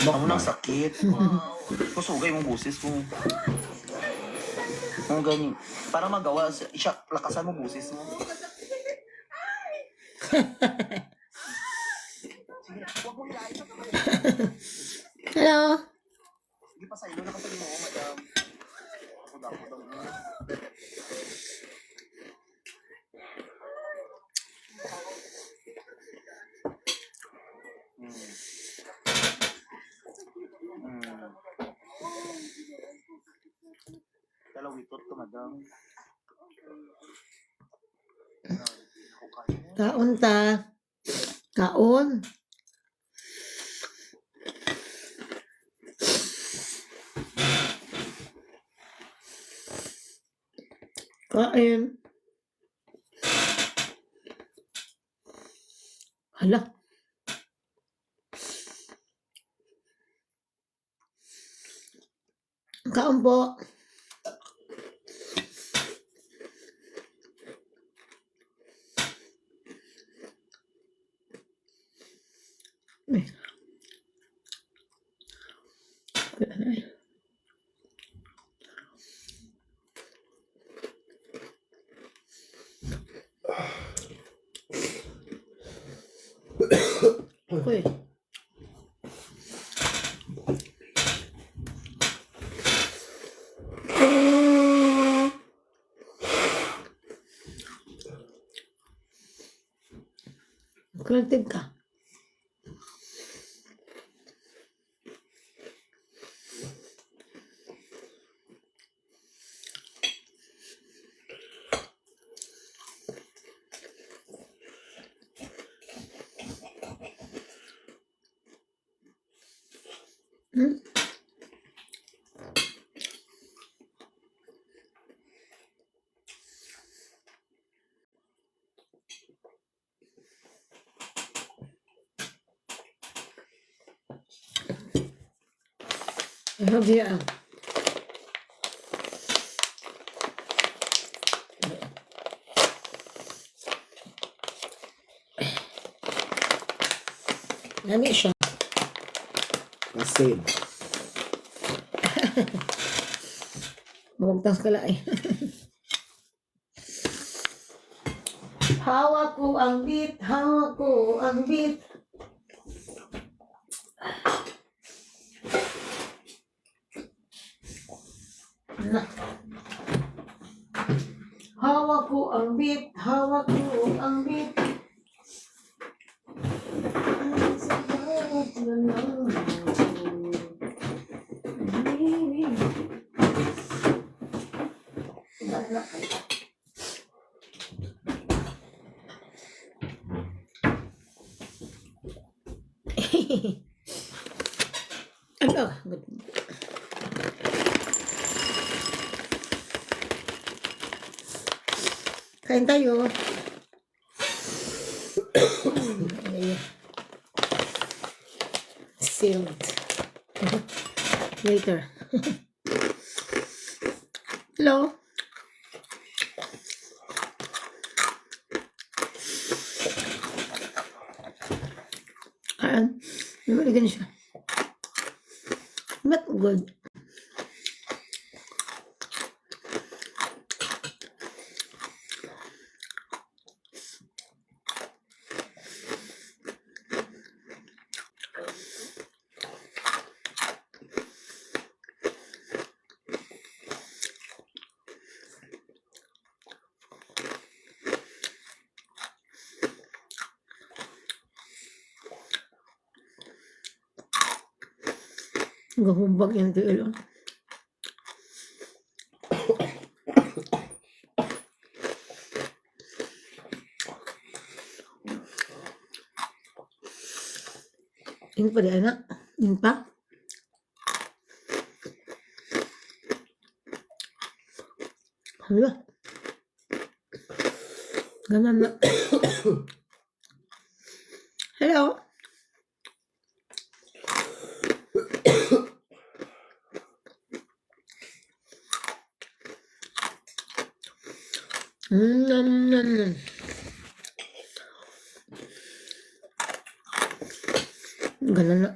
Ako nang sakit. Kusugay mong busis mo. Kung ganyan. Para magawa, lakasan mo busis mo. Hello? Sige pa sa ilo na kasi mo, madam. Ako daw mo. Kalawitot ka, madam. Kaon ta. Kaon. Kain. Hala. Kaon po. Uy. Kreative ka. Iya. Lami siya. Masin. Bumagtas ka lang. Hawak ko ang beat, hawak ko ang beat. Hawak ko ang beat, hawak ko ang beat. Ano? Kain tayo. Sealed. Later. Hello? Ayan. Namaligan siya. Not good. Gahumbag yung tilo. Ini pa di anak. Ini pa. Hala. Ganan na. Hello. Ganan na.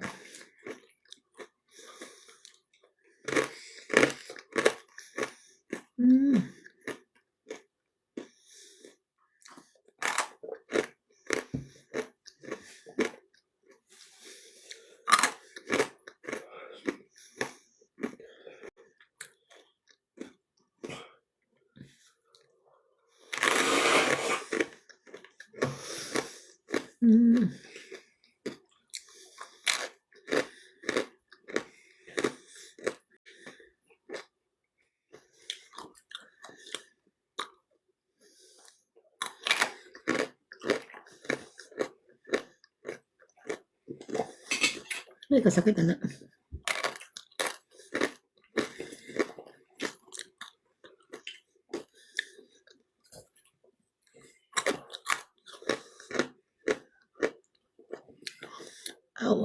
May kasakit, anak. Aw.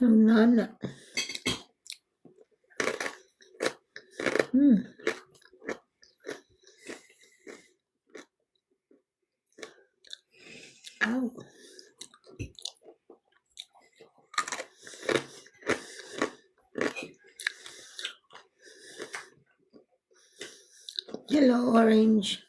Ang nana. Aw. Hello, Orange.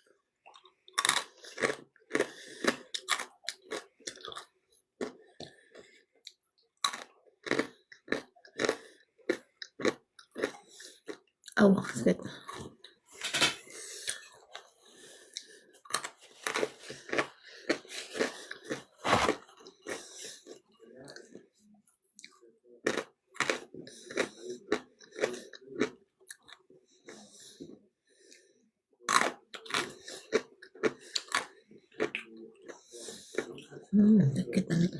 Aw, sakit. Sakit, anak.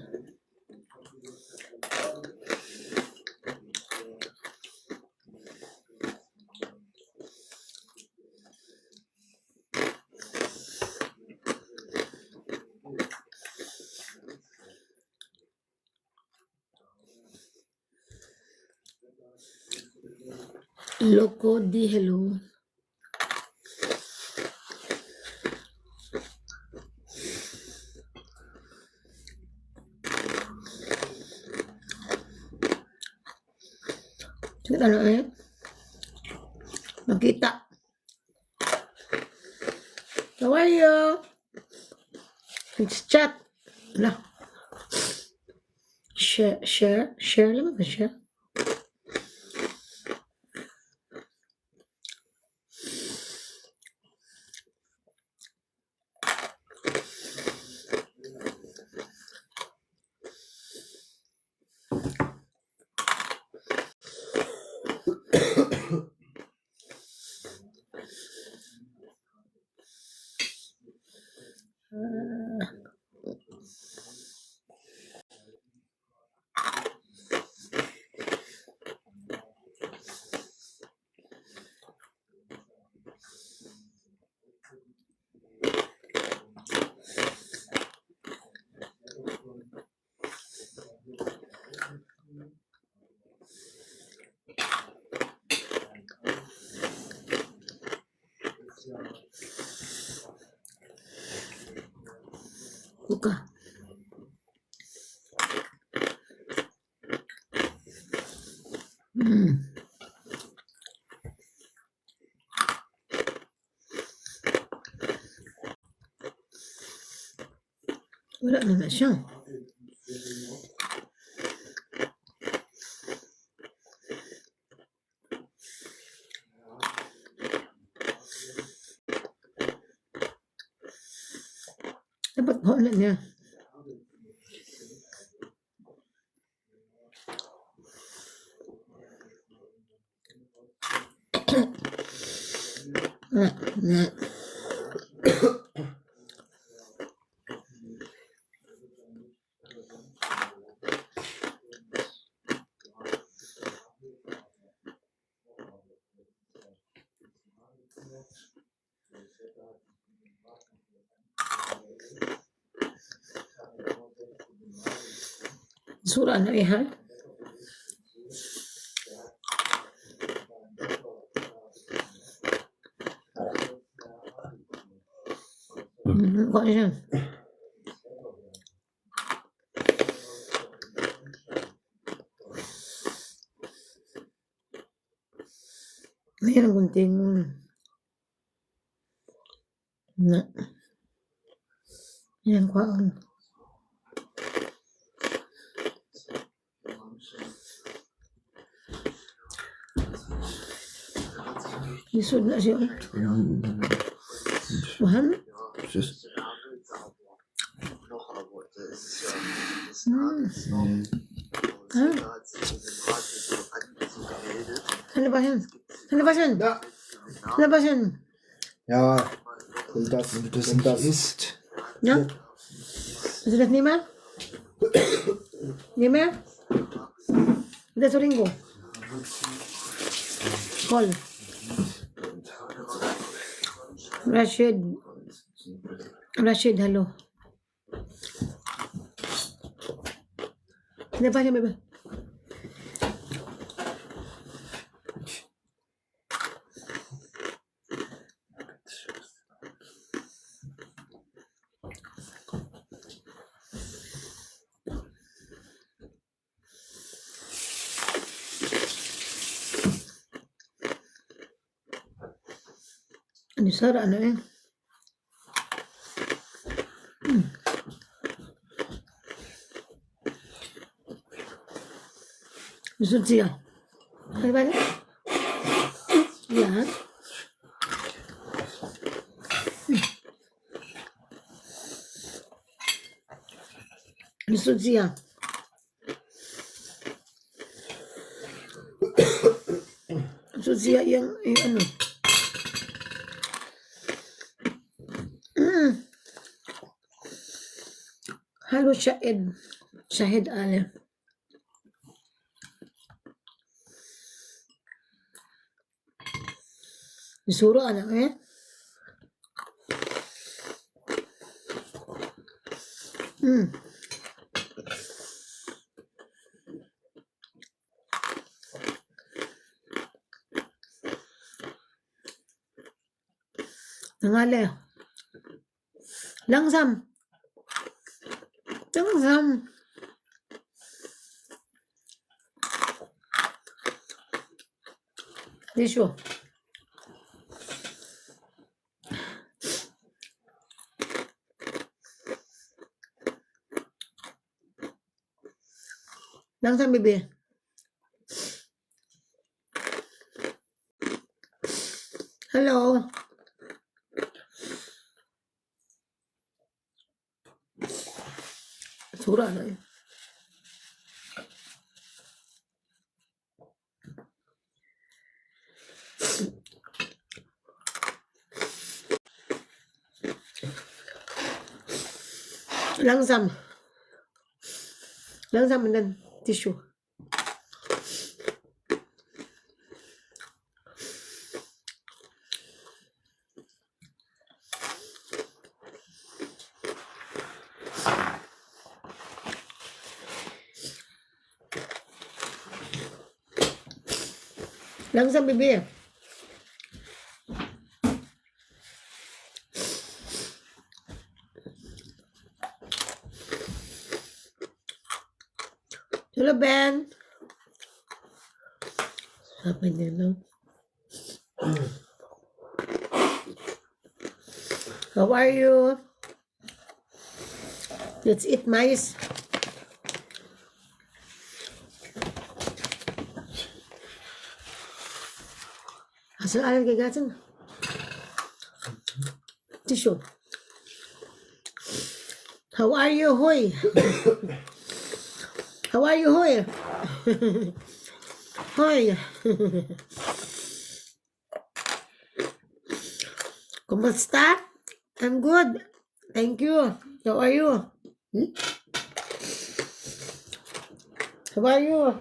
Loco di hello. Sakit, anak, eh. Makita. How are you? It's chat. Lah. Share lang ba siya? Buka. Wala naman siya. Dapat po na niya. Na. Sura na ha? Kok siya? Mayroong gunting na. Yan kwaon. Isod na siya. Mahal? Just noch, aber das ist ja, das ist noch, Ah. da hat sich in den Rat Ano ba yun? Ano ba yun? Da. Ano ba yun? Ja, und das ist. Ja? Ist das nicht mehr? Nicht mehr? Das ist Ringo. Call. Rashid. Rashid, hello. Ano ba yun, bebe? Ano Sara, ano eh? Gusto siya. Ano ba yun? Yan. Gusto siya. Gusto siya yung ano. Halo Shahid. Shahid Ali. Isuro anak eh. Nangali. Langsam. Langsam. Tissue. Langsam, baby. Hello. Sura na yun. Langsam. Langsam and then tissue. Langsam, baby. Hello, Ben. Sabi nila. How are you? Let's eat mais. Asal alam kay gatin? Tissue. How are you, Hoy? How are you, Hoy? Hoy. Kumusta? I'm good. Thank you. How are you? How are you?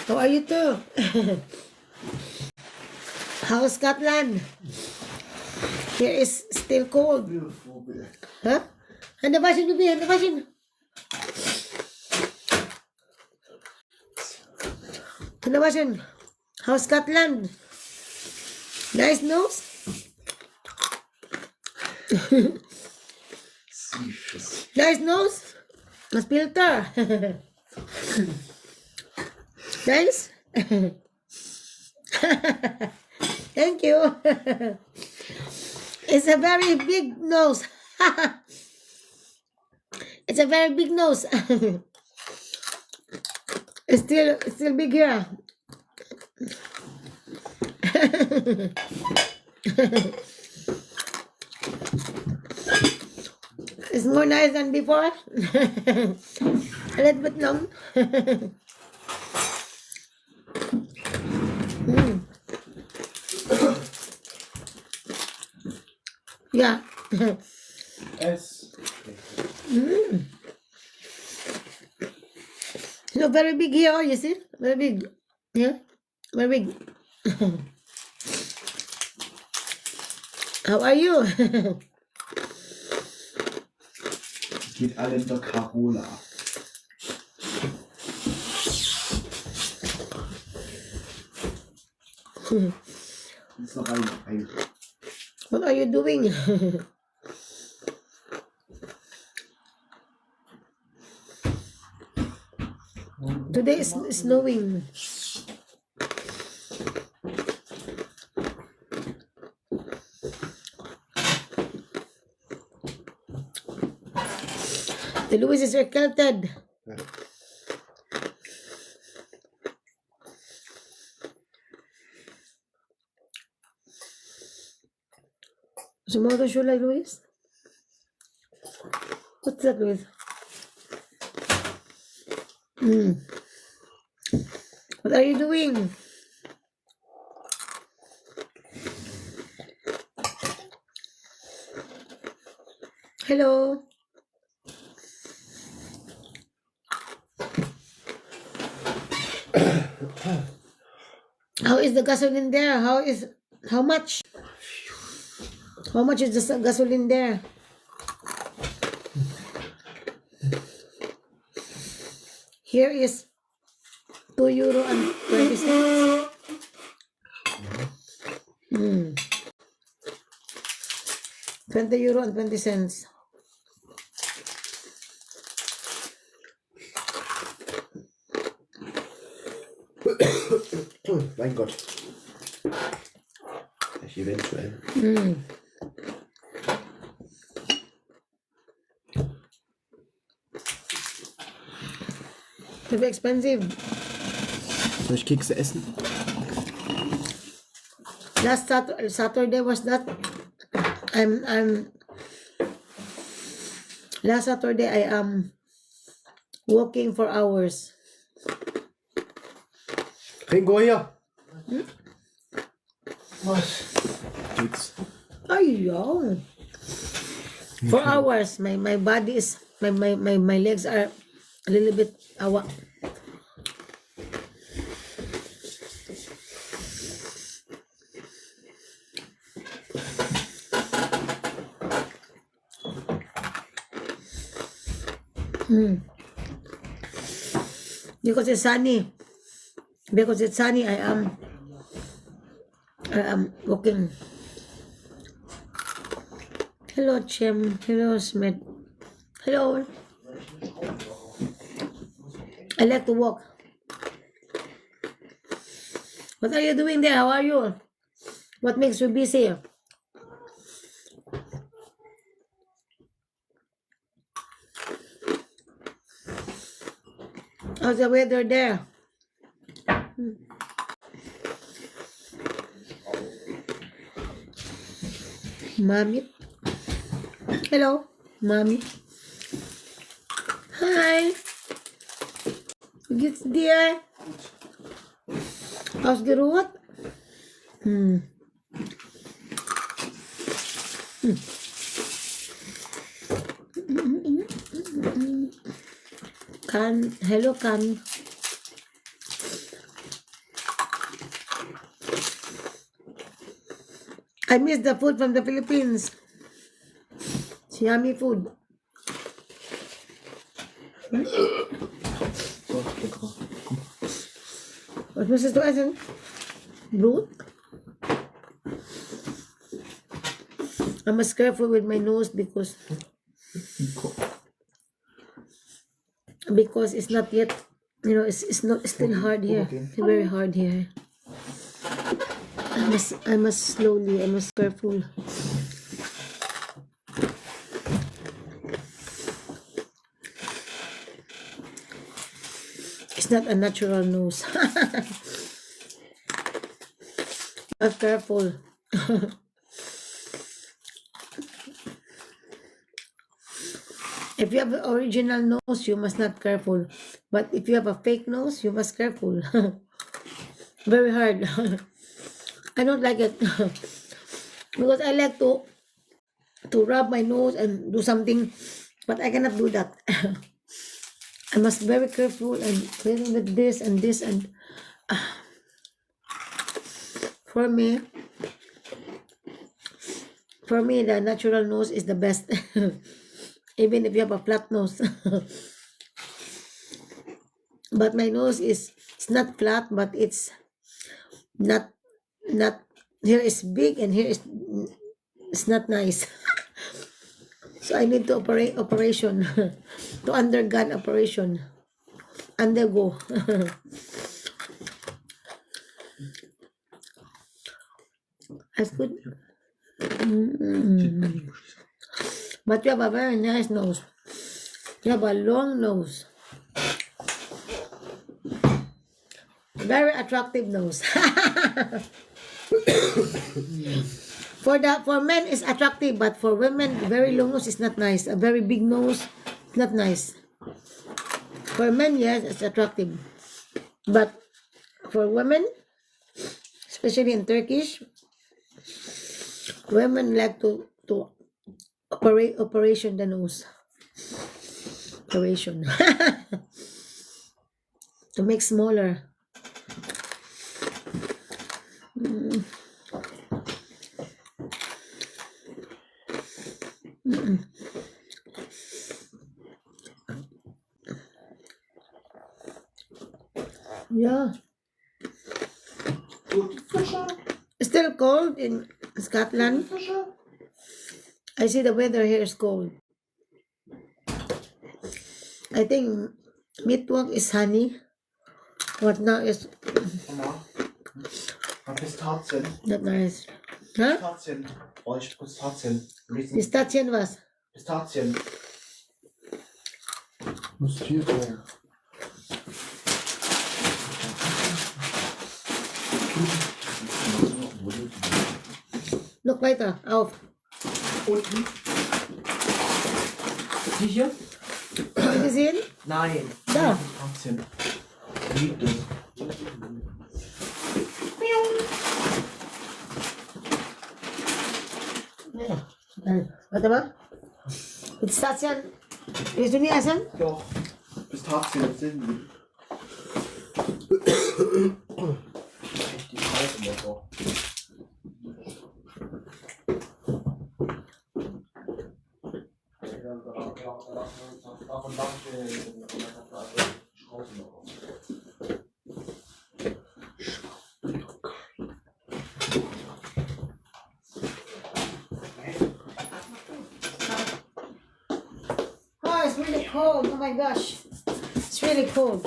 How are you too? How's Scotland? Here is still cold. Huh? Ano ba siya, Bibi? Ano ba siya? Ano ba siya? How's Scotland? Nice nose? Nice nose? Mas filter. Nice? Thank you. It's a very big nose. It's a very big nose. It's still big here. It's more nice than before. A little bit long. Yeah. S. So very big here, you see? Very big. Yeah, very big. How are you? Geht alle in der Carola. Ist noch ein. What are you doing? Today is snowing. The Louis is recanted. Tomorrow show like Louis? What's that with? What are you doing? Hello. How is the gasoline there? How much? How much is the gasoline there? Here is €2.20. 20 euro and 20 cents. Mein Gott. Eventuell. Very expensive. Soll ich Kekse essen? Last Saturday was that. Last Saturday I am walking for hours. Ringo hier. Was? Keks. Ayun. For hours. My body is my legs are a little bit awa. Because it's sunny. I am walking. Hello, Chem. Hello, Smith. Hello. I like to walk. What are you doing there? How are you? What makes you busy? How's the weather there? Mommy. Hello, Mommy. Hi. Geht's dir? Ausgeruht? Hello, Kan. I miss the food from the Philippines. It's yummy food. Was müsstest du essen? Brot? I must careful with my nose because it's not yet, it's not still hard here. It's very hard here. I must slowly, I must careful. It's not a natural nose. Be careful. If you have an original nose, you must not careful. But if you have a fake nose, you must careful. Very hard. I don't like it. Because I like to to rub my nose and do something, but I cannot do that. I must be very careful and cleaning with this and this, and for me, the natural nose is the best. Even if you have a flat nose. But my nose is, it's not flat, but it's not, here is big and here is, it's not nice. So I need to operation to undergo operation. Undergo. That's good. But you have a very nice nose. You have a long nose. Very attractive nose. For men it's attractive, but for women, very long nose is not nice. A very big nose, not nice. For men, yes, it's attractive. But for women, especially in Turkish, women like to operation the nose. Operation. To make smaller. Yeah. Still cold in Scotland. I see the weather here is cold. I think midweek is sunny. What now is Mama, Pistazien. not nice. Huh? Pistazien. Oh, ich Pistazien. Pistachien was? Pistazien. Muss viel sein. Look weiter, auf. Unten. Die hier? Hast du gesehen? Nein. Da. Pistazien. Liebt es. Warte mal. Pistachien. Willst du nie essen? Doch. Pistazien sind Die Scheiße noch so. Oh, it's really cold. Oh my gosh. It's really cold.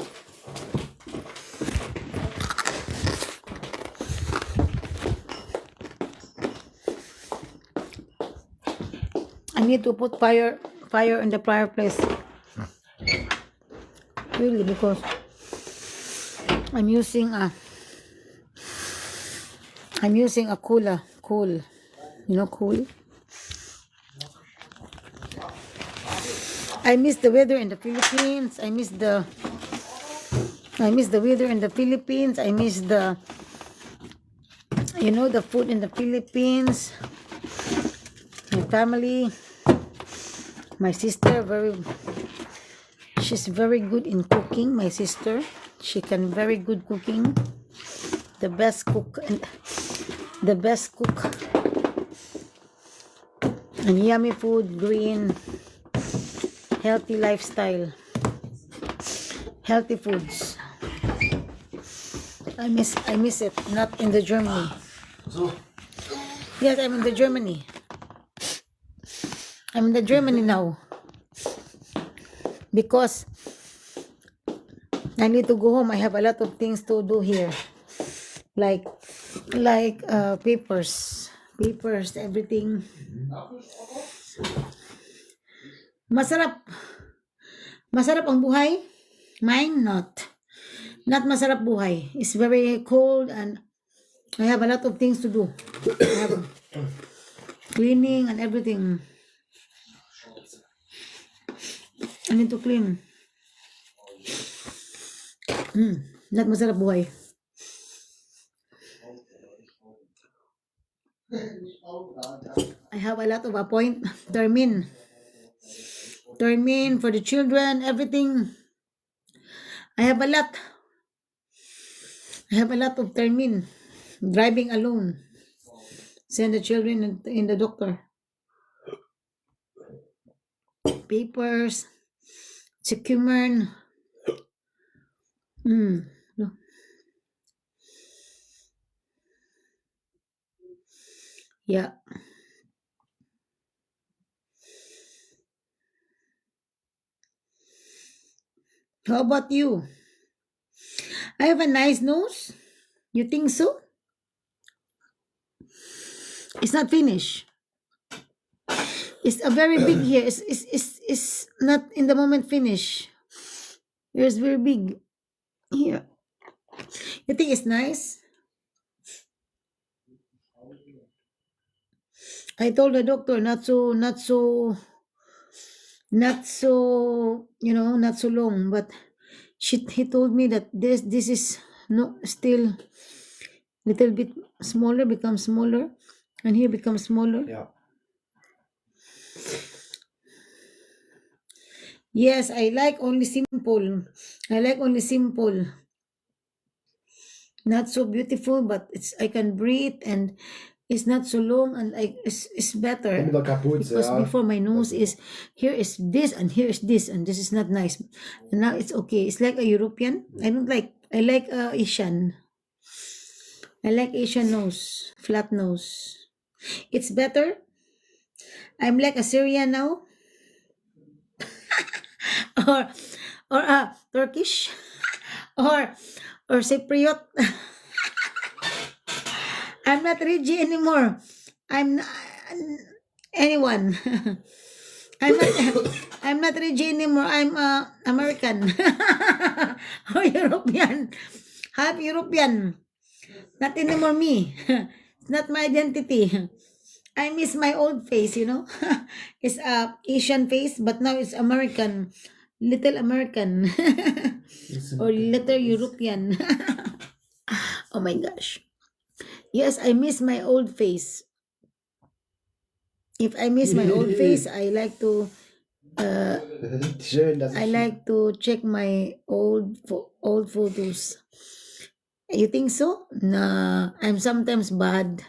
I need to put fire in the fireplace. Really, because I'm using a cooler. Cool. You know, cool. I miss the weather in the Philippines. I miss the weather in the Philippines. I miss the, you know, the food in the Philippines. My family. My sister, she's very good in cooking. My sister, she can very good cooking. The best cook. And yummy food, green, healthy lifestyle, healthy foods. I miss it. Not in the Germany. So. Yes, I'm in the Germany. I'm in the Germany now. Because I need to go home. I have a lot of things to do here. Like papers, everything. Masarap ang buhay. Mine not masarap buhay. It's very cold and I have a lot of things to do. I have cleaning and everything. I need to clean. Not masarap buhay. I have a lot of appointment. Termin for the children, everything. I have a lot. Of termin. Driving alone. Send the children in the doctor. Papers. Securement. No. Yeah. How about you? I have a nice nose. You think so? It's not finished. It's a very big here. It's not in the moment finished. Here's very big here. You think it's nice? I told the doctor not so, not so, not so long. But he told me that this is no still little bit smaller, becomes smaller, and here becomes smaller. Ja. Yes, I like only simple. Not so beautiful, but I can breathe and it's not so long and it's better. Mit der Kapuze, Because ja. before my nose is here is this and here is this and this is not nice. And now it's okay. It's like a European. I like Asian. I like Asian nose, flat nose. It's better. I'm like a Syrian now. or Turkish or Cypriot. I'm not Reggie anymore. I'm anyone. I'm not Reggie anymore. I'm American or European. Half European. Not anymore me. It's not my identity. I miss my old face, It's Asian face, but now it's American. Little American. Or little European. Oh my gosh. Yes, I miss my old face. If I miss my old face, I like to Schön, dass I ich... like to check my old photos. You think so? Nah, I'm sometimes bad.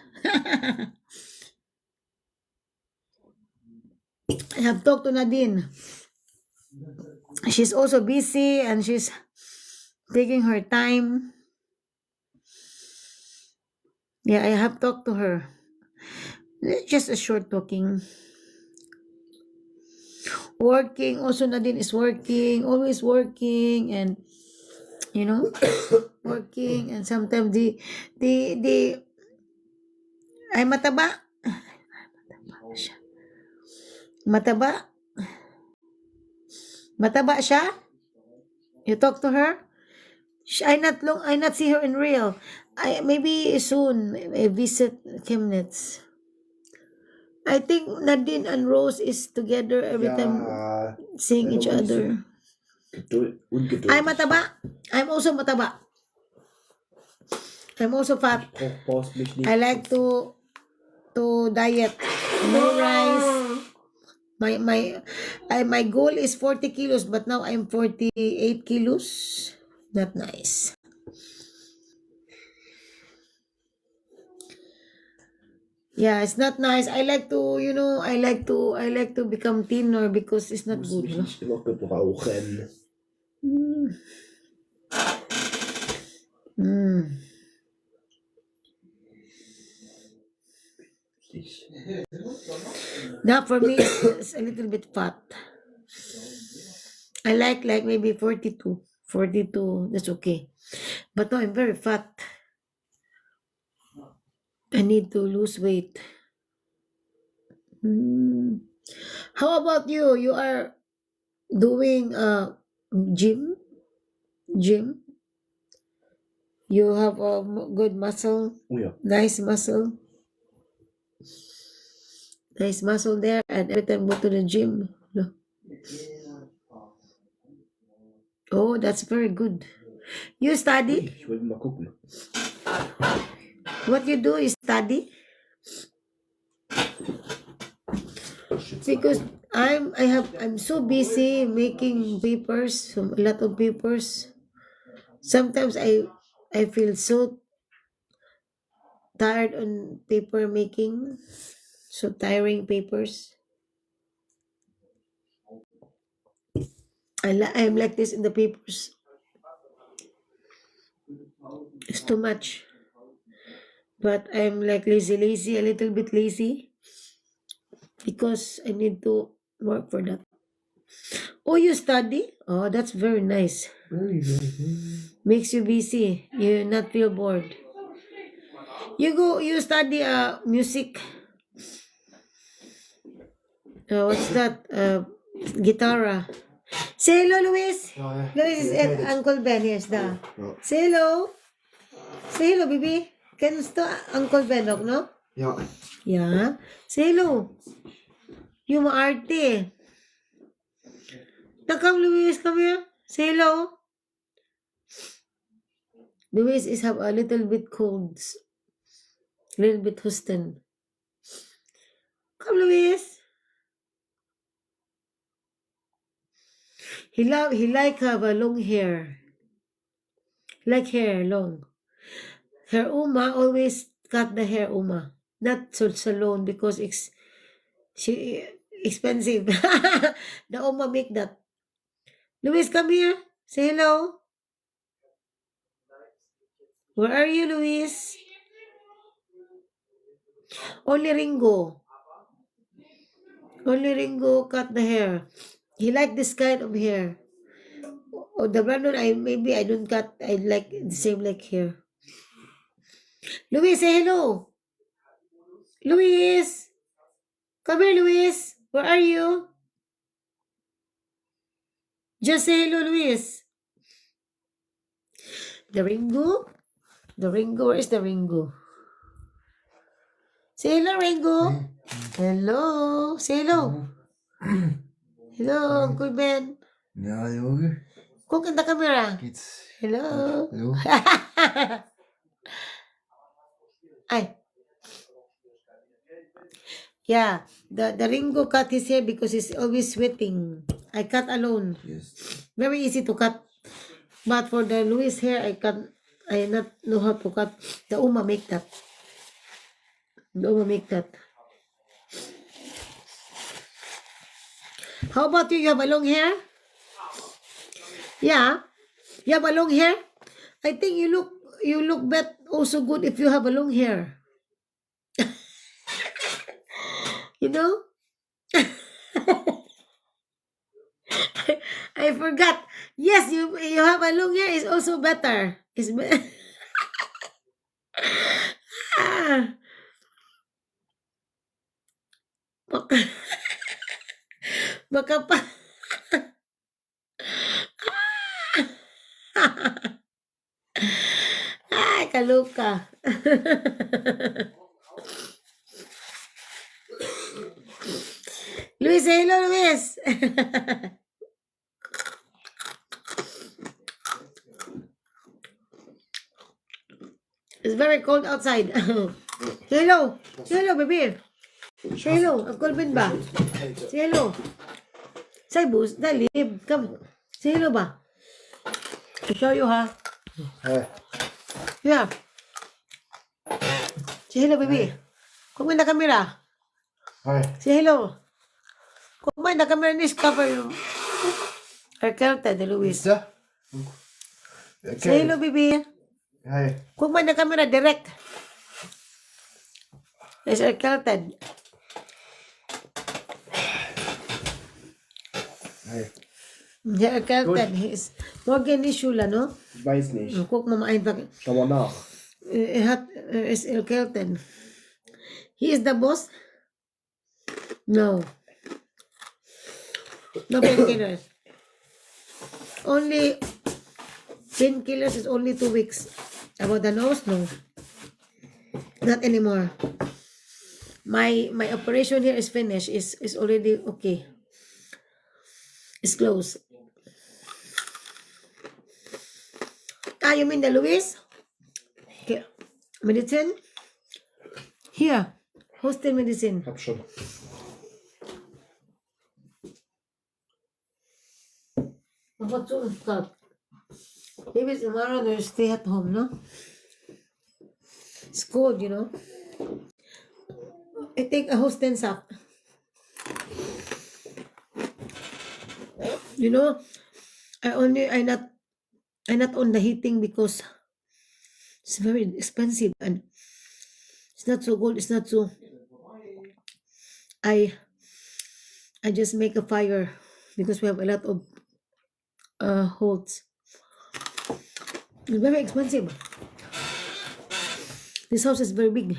I have talked to Nadine. She's also busy and she's taking her time. Yeah, I have talked to her. Just a short talking. Working. Also, Nadine is working. Always working and, working. And sometimes ay mataba. Mataba. Mataba siya? You talk to her? I not see her in real. Maybe soon I visit Chemnitz. I think Nadine and Rose is together every time Ja, seeing each other. Ungeduldig. I'm mataba. I'm also mataba. I'm also fat. Brauchst mich nicht. I like to diet. No rice. My goal is 40 kilos, but now I'm 48 kilos. Not nice. Yeah, it's not nice. I like to, I like to become thinner because it's not Muss good. mich nicht immer gebrauchen. Now for me, it's a little bit fat. I like maybe 42. 42, that's okay. But no, I'm very fat. I need to lose weight. How about you? You are doing gym? You have a good muscle? Oh ja. Nice muscle? Nice muscle there, and every time go to the gym. No. Oh, that's very good. You study? Ich wollte mal gucken. What you do is study? Because I'm so busy making papers, a lot of papers. Sometimes I feel so tired on paper making, so tiring papers. I'm like this in the papers. It's too much. But I'm like lazy, a little bit lazy, because I need to work for that. Oh, you study? Oh, that's very nice. Very good. Makes you busy. You not feel bored. You study music. What's that? Guitar. Say hello, Luis. Ja, Luis is at Uncle Ben. Here's the. Ja. Say hello. Say hello, baby. Kans to Uncle Ben, no? Ja. Yeah. Say hello. You maarte. Now come, Luis. Come here. Say hello. Luis is have a little bit colds. Little bit Houston. Come, Luis. He like have a long hair. Like hair long. Her Uma always cut the hair Uma. Not so salon because she expensive. The Uma make that. Luis, come here. Say hello. Where are you, Luis? Only Ringo. Only Ringo cut the hair. He like this kind of hair. Oh, the Brandon, maybe I don't cut. I like the same like hair. Luis, say hello. Luis, come here, Luis. Where are you? Just say hello, Luis. The Ringo? The Ringo, where is the Ringo? Say hello, Ringo. Hello. Say hello. Hello, Uncle Ben. Ja, Junge. Cook in the camera. Geht's? Hello. Hallo? Ay. Yeah, the Ringo cut his hair because he's always sweating. I cut alone. Yes. Very easy to cut. But for the Louis hair, I not know how to cut. The Uma make that. The Uma make that. How about you? You have a long hair? Yeah. You have a long hair? I think you look also good if you have a long hair. You know? I forgot. Yes, you have a long hair is also better. Is ah. Baka pa. Ay, kaluka. Luis, say hello, Luis. It's very cold outside. Say hello. Say hello, baby. Say hello. Uncle Ben ba? Say hello. Say boost. Dalib. Come. Say hello ba? I'll show you, ha? Hey. Yeah. Say hello, baby. Kung may na camera. Hey. Say hello. Kung may na camera, nis cover yung Erkelta de Luis. Isa? Say hello, baby. Hey. Kung may na camera, direct. Yes, Erkelta. Hey. Ja, Erkelta. Morgen ist Schule, no? Ich weiß nicht. Guck mal einfach. Schau mal nach. Ist Erkelten. He is the boss? No. No painkillers. Only painkillers is only 2 weeks. About the nose, no. Not anymore. My operation here is finished. Is already okay. It's closed. Ah, you mean the Luis? Okay. Medicine? Here. Hostel medicine. Hab schon. What's all that? Maybe tomorrow they stay at home, no? It's cold, you know. I take a hostess up. You know, I not on the heating because it's very expensive and it's not so good. It's not so. I just make a fire because we have a lot of holes. It's very expensive. This house is very big.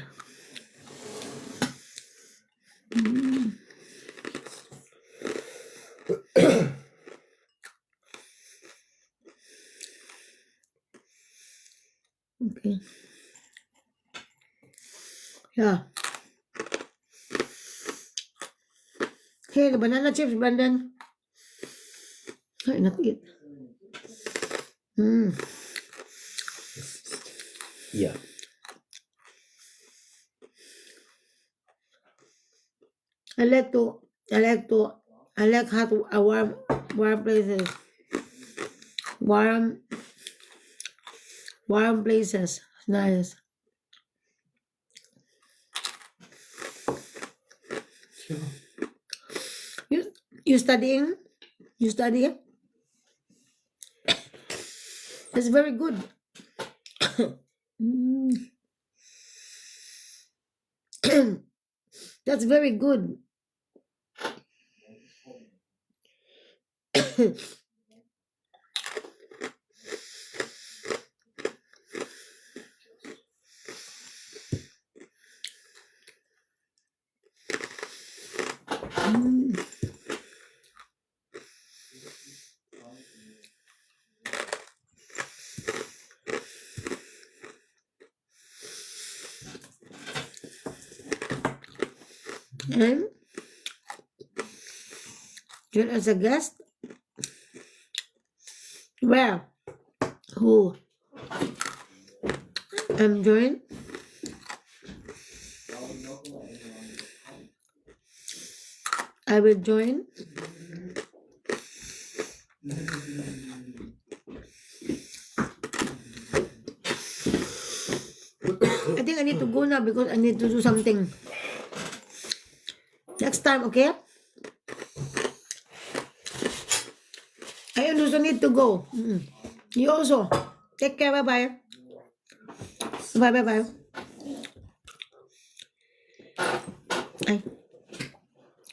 Okay. Yeah. Here, the banana chips, Brandon. I not eat. Ja. I like hot, warm places. Warm places. Nice. You studying? You study? That's very good. That's very good. And join as a guest. Where? Who? I'm join. I will join. I think I need to go now because I need to do something. Next time, okay? I also need to go. You also. Take care. Bye-bye. Bye-bye. Bye.